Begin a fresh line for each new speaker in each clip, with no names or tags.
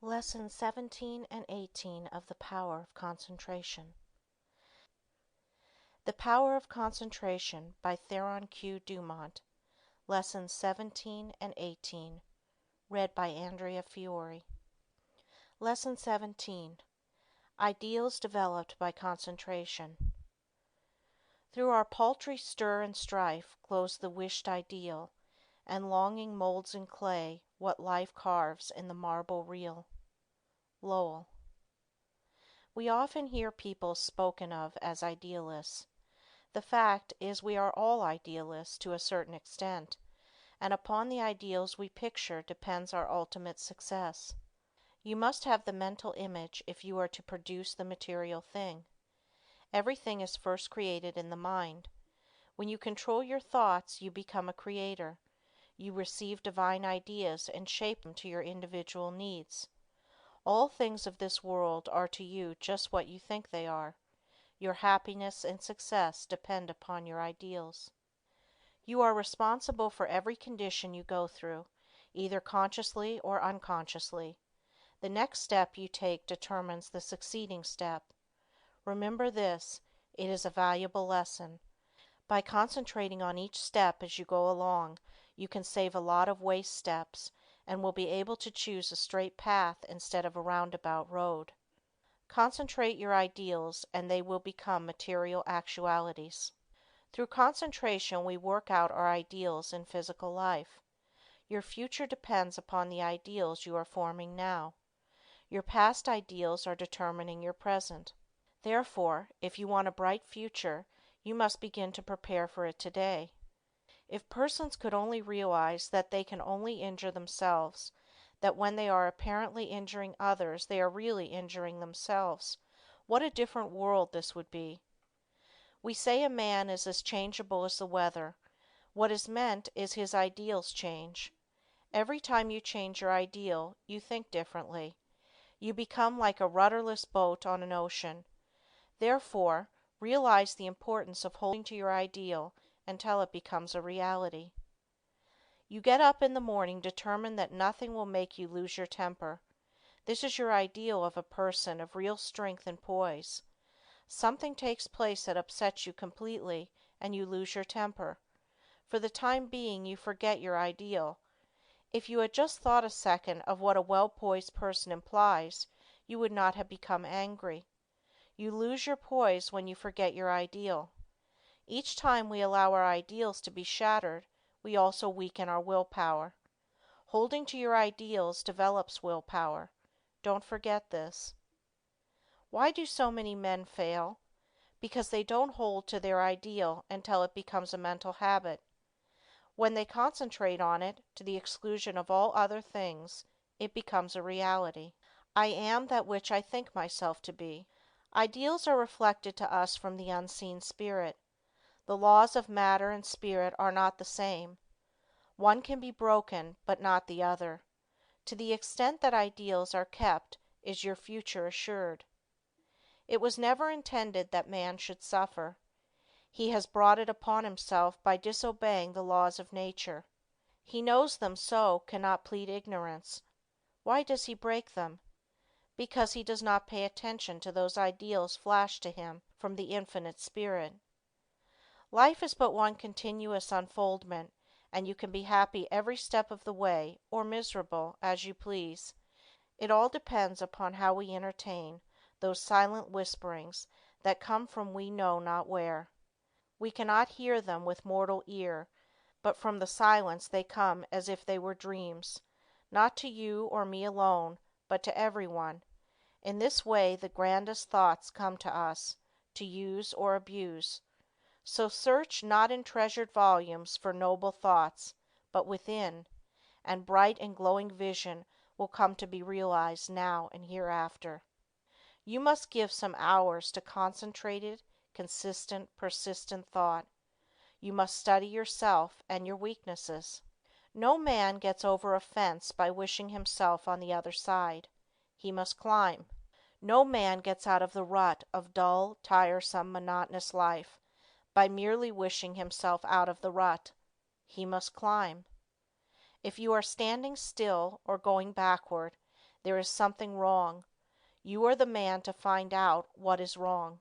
Lessons 17 and 18 of the Power of Concentration. The Power of Concentration by Theron Q. Dumont. Lessons 17 and 18. Read by Andrea Fiore. Lesson 17. Ideals Developed by Concentration. Through our paltry stir and strife glows the wished ideal, and longing molds in clay what life carves in the marble real. Lowell. We often hear people spoken of as idealists. The fact is we are all idealists to a certain extent, and upon the ideals we picture depends our ultimate success. You must have the mental image if you are to produce the material thing. Everything is first created in the mind. When you control your thoughts, you become a creator. You receive divine ideas and shape them to your individual needs. All things of this world are to you just what you think they are. Your happiness and success depend upon your ideals. You are responsible for every condition you go through, either consciously or unconsciously. The next step you take determines the succeeding step. Remember this, it is a valuable lesson. By concentrating on each step as you go along, you can save a lot of waste steps and will be able to choose a straight path instead of a roundabout road. Concentrate your ideals and they will become material actualities. Through concentration we work out our ideals in physical life. Your future depends upon the ideals you are forming now. Your past ideals are determining your present. Therefore, if you want a bright future, you must begin to prepare for it today. If persons could only realize that they can only injure themselves, that when they are apparently injuring others they are really injuring themselves, what a different world this would be. We say a man is as changeable as the weather. What is meant is his ideals change. Every time you change your ideal, you think differently. You become like a rudderless boat on an ocean. Therefore, realize the importance of holding to your ideal until it becomes a reality. You get up in the morning determined that nothing will make you lose your temper. This is your ideal of a person of real strength and poise. Something takes place that upsets you completely, and you lose your temper. For the time being you forget your ideal. If you had just thought a second of what a well-poised person implies, you would not have become angry. You lose your poise when you forget your ideal. Each time we allow our ideals to be shattered, we also weaken our willpower. Holding to your ideals develops willpower. Don't forget this. Why do so many men fail? Because they don't hold to their ideal until it becomes a mental habit. When they concentrate on it, to the exclusion of all other things, it becomes a reality. I am that which I think myself to be. Ideals are reflected to us from the unseen spirit. The laws of matter and spirit are not the same. One can be broken, but not the other. To the extent that ideals are kept is your future assured. It was never intended that man should suffer. He has brought it upon himself by disobeying the laws of nature. He knows them so cannot plead ignorance. Why does he break them? Because he does not pay attention to those ideals flashed to him from the Infinite Spirit. Life is but one continuous unfoldment, and you can be happy every step of the way, or miserable, as you please. It all depends upon how we entertain those silent whisperings that come from we know not where. We cannot hear them with mortal ear, but from the silence they come as if they were dreams, not to you or me alone, but to everyone. In this way the grandest thoughts come to us, to use or abuse. So search not in treasured volumes for noble thoughts, but within, and bright and glowing vision will come to be realized now and hereafter. You must give some hours to concentrated, consistent, persistent thought. You must study yourself and your weaknesses. No man gets over a fence by wishing himself on the other side. He must climb. No man gets out of the rut of dull, tiresome, monotonous life by merely wishing himself out of the rut. He must climb. If you are standing still or going backward, There is something wrong. You are the man to find out what is wrong.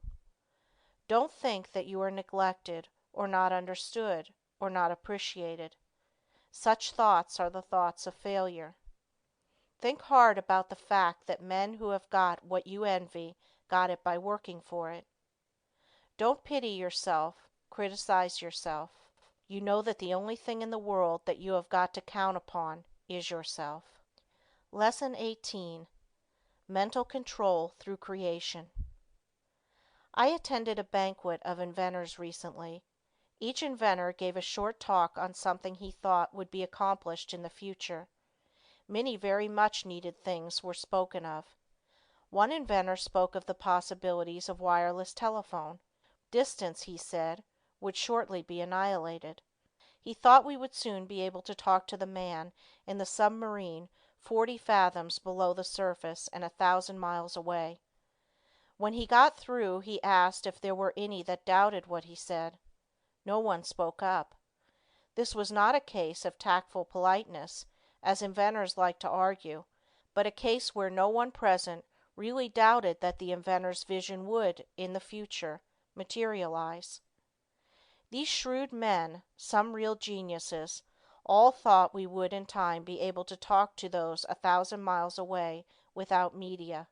Don't think that you are neglected, or not understood, or not appreciated. Such thoughts are the thoughts of failure. Think hard about the fact that men who have got what you envy got it by working for it. Don't pity yourself, criticize yourself. You know that the only thing in the world that you have got to count upon is yourself. Lesson 18. Mental Control Through Creation. I attended a banquet of inventors recently. Each inventor gave a short talk on something he thought would be accomplished in the future. Many very much needed things were spoken of. One inventor spoke of the possibilities of wireless telephone. Distance, he said, would shortly be annihilated. He thought we would soon be able to talk to the man in the submarine 40 fathoms below the surface and 1,000 miles away. When he got through, he asked if there were any that doubted what he said. No one spoke up. This was not a case of tactful politeness, as inventors like to argue, but a case where no one present really doubted that the inventor's vision would, in the future, materialize. These shrewd men, some real geniuses, all thought we would in time be able to talk to those 1,000 miles away without media.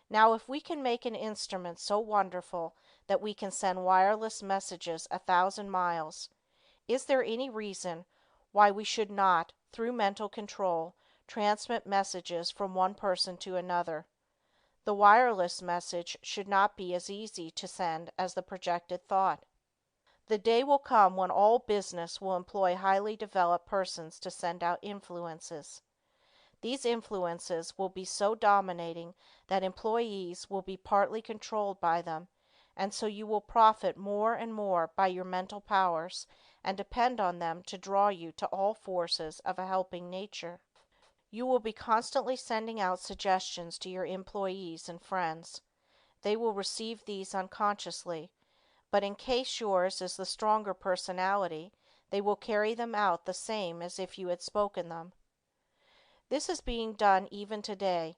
Now, if we can make an instrument so wonderful that we can send wireless messages 1,000 miles, is there any reason why we should not, through mental control, transmit messages from one person to another? The wireless message should not be as easy to send as the projected thought. The day will come when all business will employ highly developed persons to send out influences. These influences will be so dominating that employees will be partly controlled by them, and so you will profit more and more by your mental powers and depend on them to draw you to all forces of a helping nature. You will be constantly sending out suggestions to your employees and friends. They will receive these unconsciously, but in case yours is the stronger personality, they will carry them out the same as if you had spoken them. This is being done even today.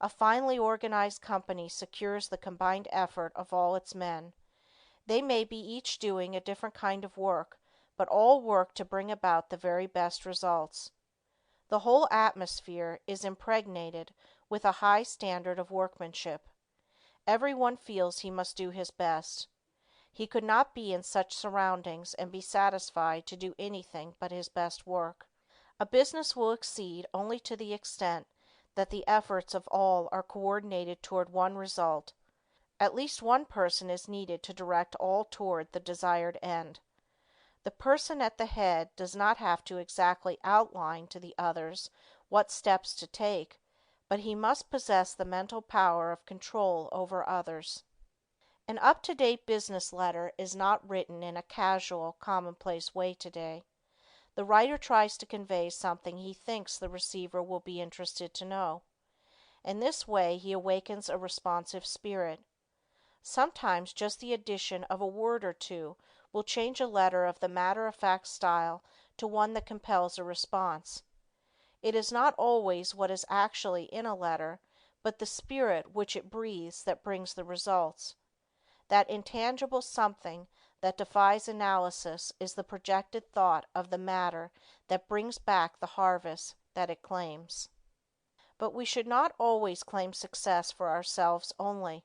A finely organized company secures the combined effort of all its men. They may be each doing a different kind of work, but all work to bring about the very best results. The whole atmosphere is impregnated with a high standard of workmanship. Everyone feels he must do his best. He could not be in such surroundings and be satisfied to do anything but his best work. A business will succeed only to the extent that the efforts of all are coordinated toward one result. At least one person is needed to direct all toward the desired end. The person at the head does not have to exactly outline to the others what steps to take, but he must possess the mental power of control over others. An up-to-date business letter is not written in a casual, commonplace way today. The writer tries to convey something he thinks the receiver will be interested to know. In this way he awakens a responsive spirit. Sometimes just the addition of a word or two will change a letter of the matter-of-fact style to one that compels a response. It is not always what is actually in a letter, but the spirit which it breathes that brings the results. That intangible something that defies analysis is the projected thought of the matter that brings back the harvest that it claims. But we should not always claim success for ourselves only.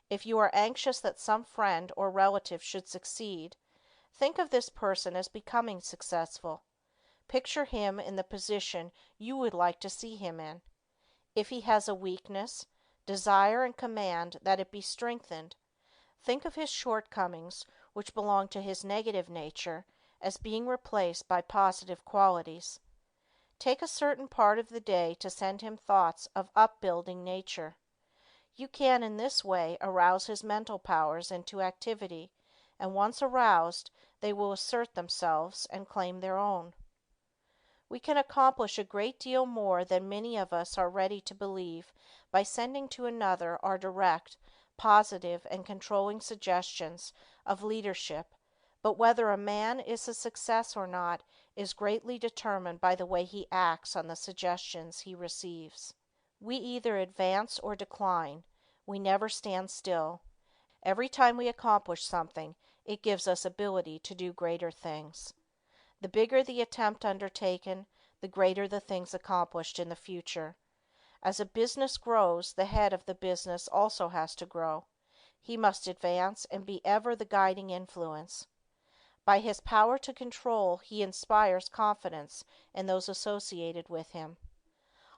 If you are anxious that some friend or relative should succeed, think of this person as becoming successful. Picture him in the position you would like to see him in. If he has a weakness, desire and command that it be strengthened. Think of his shortcomings, which belong to his negative nature, as being replaced by positive qualities. Take a certain part of the day to send him thoughts of upbuilding nature. You can in this way arouse his mental powers into activity, and once aroused, they will assert themselves and claim their own. We can accomplish a great deal more than many of us are ready to believe by sending to another our direct, positive and controlling suggestions of leadership, but whether a man is a success or not is greatly determined by the way he acts on the suggestions he receives. We either advance or decline. We never stand still. Every time we accomplish something, it gives us ability to do greater things. The bigger the attempt undertaken, the greater the things accomplished in the future. As a business grows, the head of the business also has to grow. He must advance and be ever the guiding influence. By his power to control, he inspires confidence in those associated with him.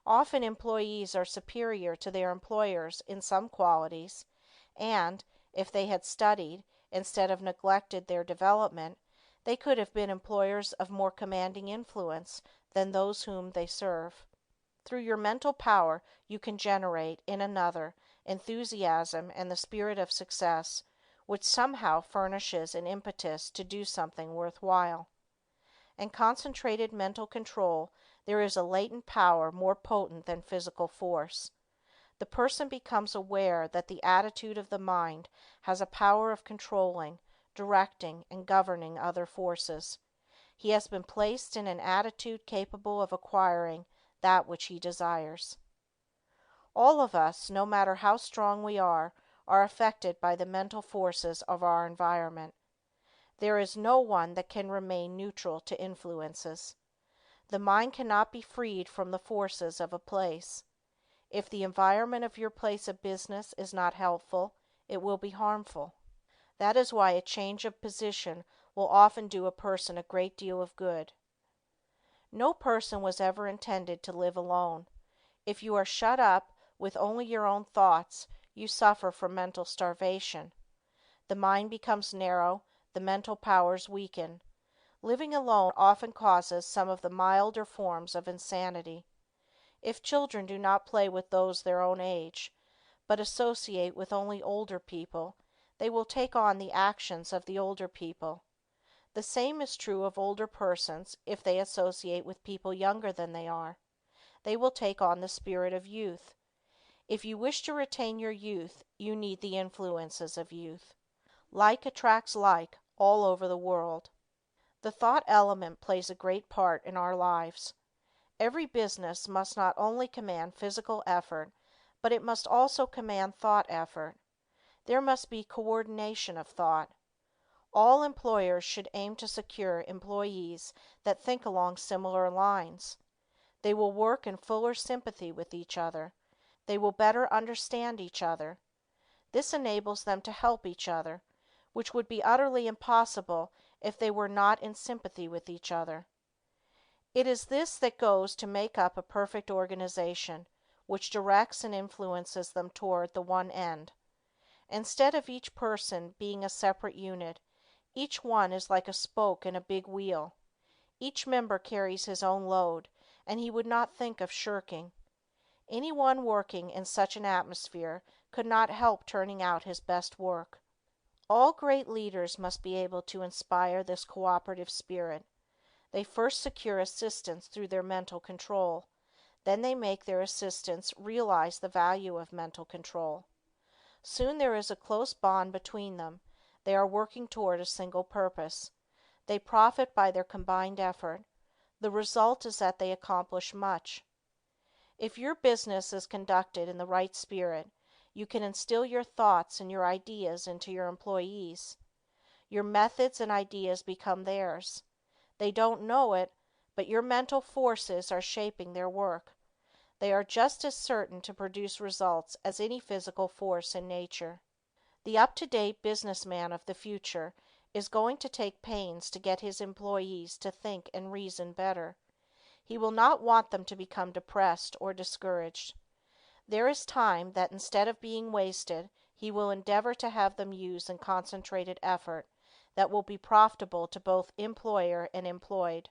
Often employees are superior to their employers in some qualities, and, if they had studied, instead of neglected their development, they could have been employers of more commanding influence than those whom they serve. Through your mental power you can generate, in another, enthusiasm and the spirit of success, which somehow furnishes an impetus to do something worth while. In concentrated mental control there is a latent power more potent than physical force. The person becomes aware that the attitude of the mind has a power of controlling, directing, and governing other forces. He has been placed in an attitude capable of acquiring that which he desires. All of us, no matter how strong we are affected by the mental forces of our environment. There is no one that can remain neutral to influences. The mind cannot be freed from the forces of a place. If the environment of your place of business is not helpful, it will be harmful. That is why a change of position will often do a person a great deal of good. No person was ever intended to live alone. If you are shut up with only your own thoughts, you suffer from mental starvation. The mind becomes narrow, the mental powers weaken. Living alone often causes some of the milder forms of insanity. If children do not play with those their own age, but associate with only older people, they will take on the actions of the older people. The same is true of older persons if they associate with people younger than they are. They will take on the spirit of youth. If you wish to retain your youth, you need the influences of youth. Like attracts like all over the world. The thought element plays a great part in our lives. Every business must not only command physical effort, but it must also command thought effort. There must be coordination of thought. All employers should aim to secure employees that think along similar lines. They will work in fuller sympathy with each other. They will better understand each other. This enables them to help each other, which would be utterly impossible if they were not in sympathy with each other. It is this that goes to make up a perfect organization, which directs and influences them toward the one end. Instead of each person being a separate unit, each one is like a spoke in a big wheel. Each member carries his own load, and he would not think of shirking. Anyone working in such an atmosphere could not help turning out his best work. All great leaders must be able to inspire this cooperative spirit. They first secure assistants through their mental control. Then they make their assistants realize the value of mental control. Soon there is a close bond between them. They are working toward a single purpose. They profit by their combined effort. The result is that they accomplish much. If your business is conducted in the right spirit, you can instill your thoughts and your ideas into your employees. Your methods and ideas become theirs. They don't know it, but your mental forces are shaping their work. They are just as certain to produce results as any physical force in nature. The up-to-date businessman of the future is going to take pains to get his employees to think and reason better. He will not want them to become depressed or discouraged. There is time that instead of being wasted, he will endeavor to have them use in concentrated effort that will be profitable to both employer and employed.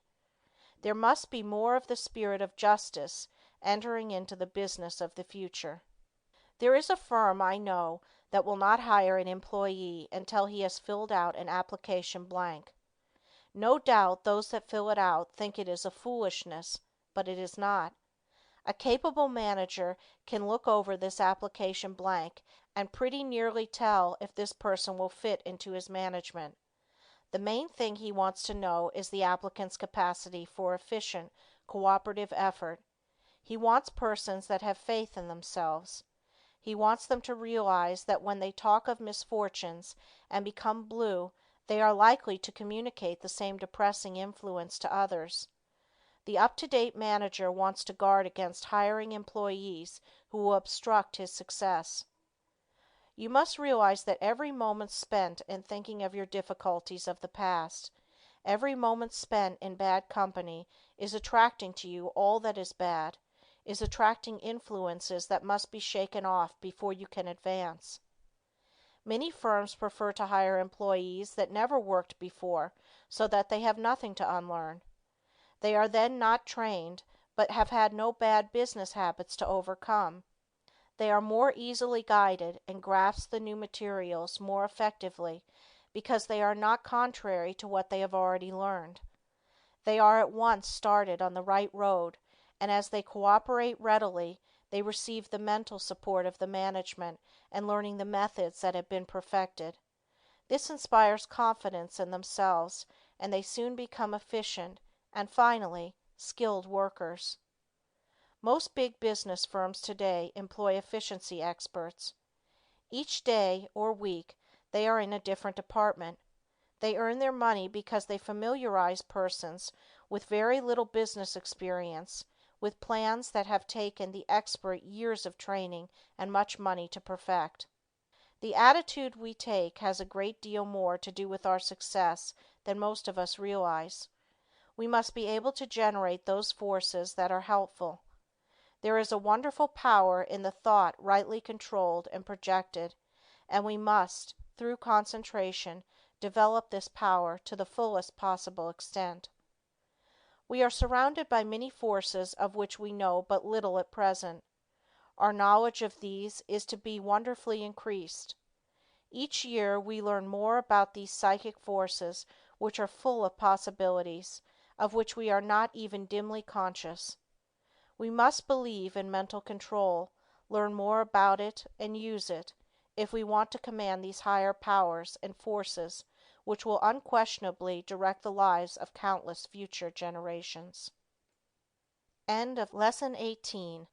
There must be more of the spirit of justice entering into the business of the future. There is a firm I know that will not hire an employee until he has filled out an application blank. No doubt those that fill it out think it is a foolishness, but it is not. A capable manager can look over this application blank and pretty nearly tell if this person will fit into his management. The main thing he wants to know is the applicant's capacity for efficient, cooperative effort. He wants persons that have faith in themselves. He wants them to realize that when they talk of misfortunes and become blue, they are likely to communicate the same depressing influence to others. The up-to-date manager wants to guard against hiring employees who will obstruct his success. You must realize that every moment spent in thinking of your difficulties of the past, every moment spent in bad company, is attracting to you all that is bad, is attracting influences that must be shaken off before you can advance. Many firms prefer to hire employees that never worked before so that they have nothing to unlearn. They are then not trained, but have had no bad business habits to overcome. They are more easily guided and grasp the new materials more effectively because they are not contrary to what they have already learned. They are at once started on the right road, and as they cooperate readily, they receive the mental support of the management and learning the methods that have been perfected. This inspires confidence in themselves, and they soon become efficient and, finally, skilled workers. Most big business firms today employ efficiency experts. Each day or week they are in a different department. They earn their money because they familiarize persons with very little business experience with plans that have taken the expert years of training and much money to perfect. The attitude we take has a great deal more to do with our success than most of us realize. We must be able to generate those forces that are helpful. There is a wonderful power in the thought rightly controlled and projected, and we must, through concentration, develop this power to the fullest possible extent. We are surrounded by many forces of which we know but little at present. Our knowledge of these is to be wonderfully increased. Each year we learn more about these psychic forces which are full of possibilities, of which we are not even dimly conscious. We must believe in mental control, learn more about it, and use it, if we want to command these higher powers and forces which will unquestionably direct the lives of countless future generations. End of Lesson 18